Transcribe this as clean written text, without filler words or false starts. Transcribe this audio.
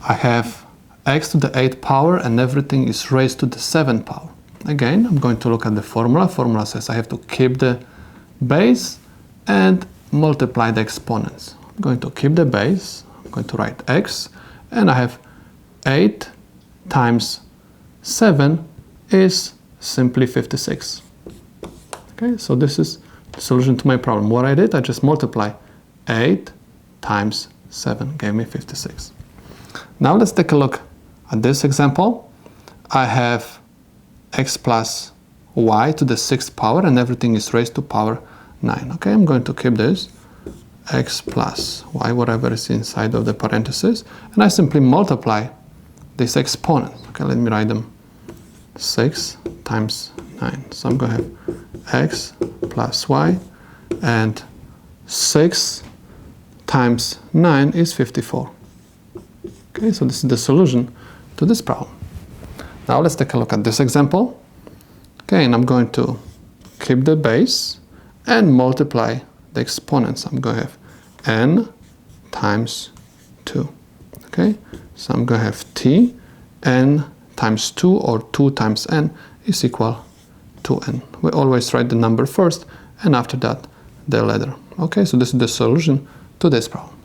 I have x to the 8th power and everything is raised to the 7th power. Again, I'm going to look at the formula. Formula says I have to keep the base and multiply the exponents. I'm going to keep the base, I'm going to write x, and I have 8 times 7 is simply 56. Okay, so this is the solution to my problem. What I did, I just multiply 8 times 7, gave me 56. Now let's take a look at this example. I have x plus y to the 6th power and everything is raised to power 9. Okay, I'm going to keep this x plus y, whatever is inside of the parentheses, and I simply multiply this exponent. Okay, let me write them. 6 times 9. So I'm going to have x plus y, and 6 times 9 is 54. Okay, so this is the solution to this problem. Now let's take a look at this example. Okay, and I'm going to keep the base and multiply the exponents. I'm going to have n times 2. Okay, so I'm going to have t, n times 2, or 2 times n is equal to n. We always write the number first and after that the letter. Okay, so this is the solution to this problem.